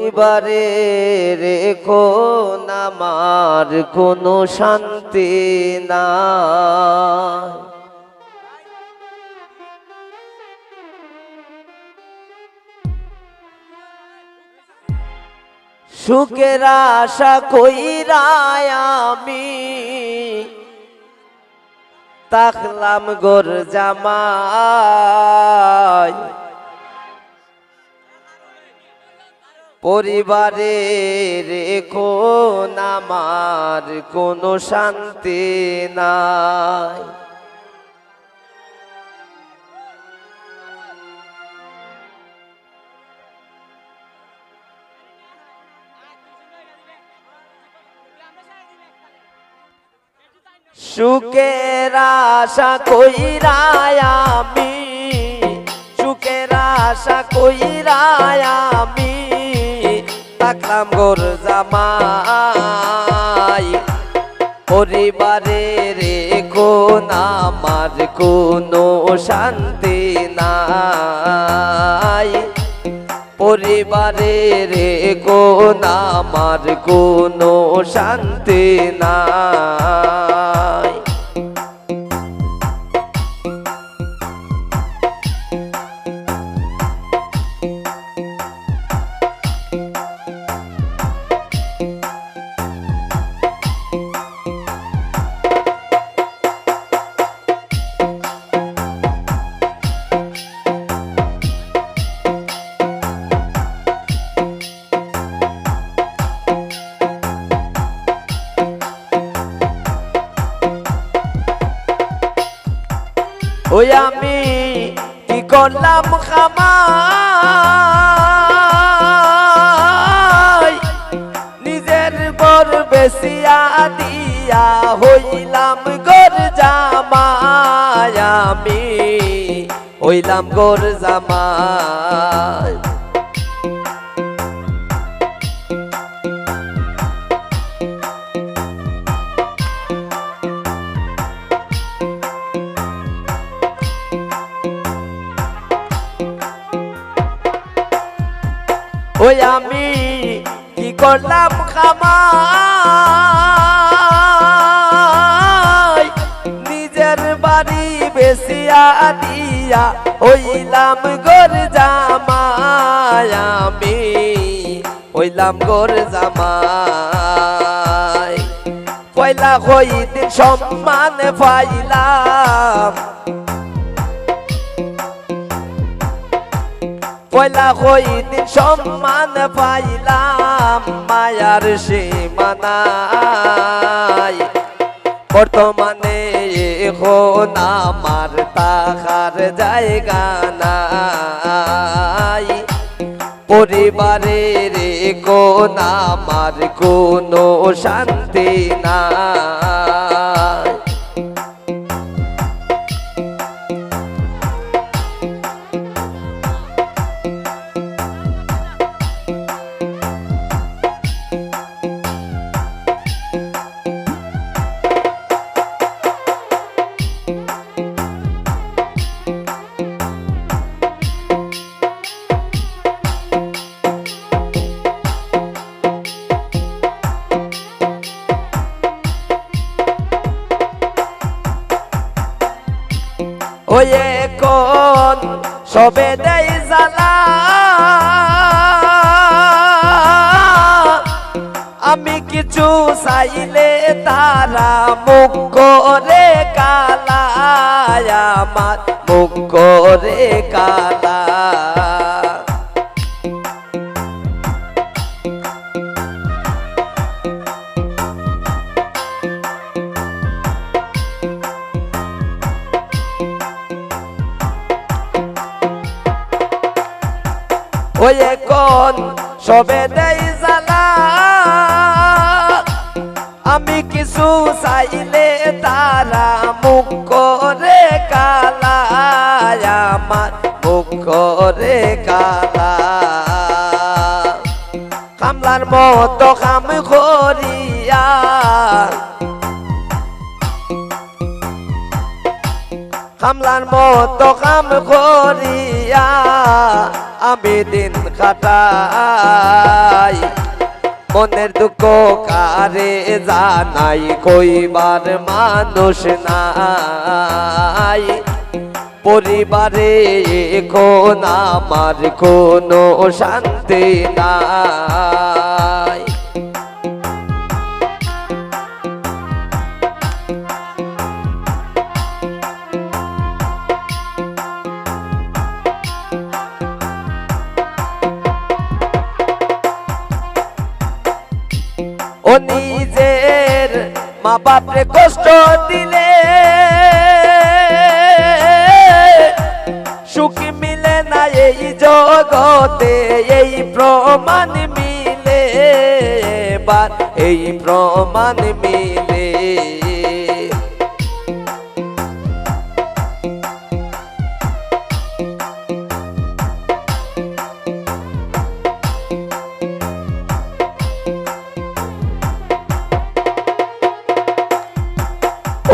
এবারে রেখো আমার কোনো শান্তি নাই। সুখের আশা কইরা আমি তাকলাম গোর জামাই, পরিবারে রেখো আমার কোনো শান্তি নাই। সুখের আশা কইরা আমি, সুখের আশা কইরা আমি তাকলাম গোর জামাই, পরিবারে রেখো আমার কোনো শান্তি নাই। পরিবারে রেখো আমার কোনো শান্তি নাই। ওই আমি কি করলাম খামাই, নিজের ঘর বেচিয়া দিয়া হইলাম ঘর জামাই, আমি হইলাম ঘর জামাই। ওই আমি কি করলাম খামাই, নিজের বাড়ি বেচিয়া দিয়া হইলাম ঘর জামাই, আমি হইলাম ঘর জামাই। পয়লা হইদিন সম্মান পাইলাম, পয়লা হইদিন সম্মান পাইলাম, মায়ার সীমানাই। বর্তমানে এখন আমার থাকার জায়গা নাই, পরিবারে রেখো আমার কোনো শান্তি নাই। ওই এখন সবে দেয় জ্বালা, আমি কিছু চাইলে তারা মুখ করে কালা, আমার মুখ করে কালা। ওই এখন সবে দেয় জ্বালা, আমি কিছু চাইলে তারা মুখ করে কালা, আমার মুখ করে কালা। কামলার মতো কাম করিয়া, কামলার মতো কাম করিয়া আমি দিন কাটাই। মনের দুঃখ কারে জানাই কইবার মানুষ নাই পরিবারে এখন আমার কোনো শান্তি নাই ও নিজের মা বাপরে কষ্ট দিলে সুখ মিলে না এই জগতে এই প্রমাণ মিলে বার এই প্রমাণ মিলে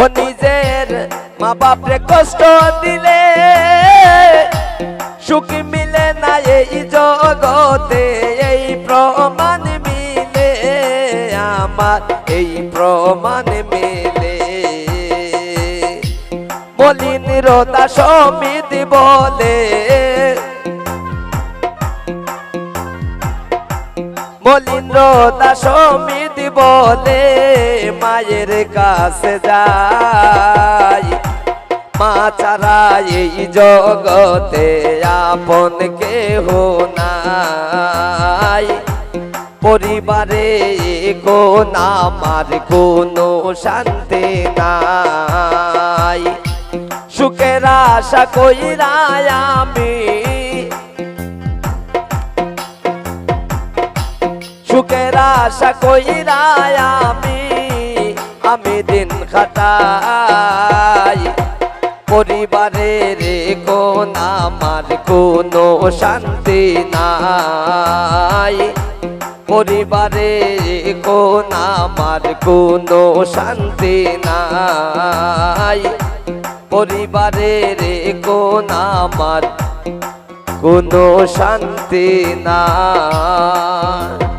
ও নিজের মা বাপরে কষ্ট দিলে সুখ মিলে না এই জগতে এই প্রমাণ মিলে আমার এই প্রমাণ মিলে মলিন রোদা সমিতি বলে মলিন রোদা সমিতি বলে মায়ের কাছে যাই মা ছাড়া এই জগতে আপন কেহ নাই পরিবারে কোন আমার কোনো শান্তি নাই সুখের আশা কইরা আমি সুখের আশা কইরা আমি দিন কাটাই পরিবারের কোন আমার কোনো শান্তি নাই পরিবারের কোন আমার কোনো শান্তি নাই পরিবারের কোন আমার কোনো শান্তি নাই।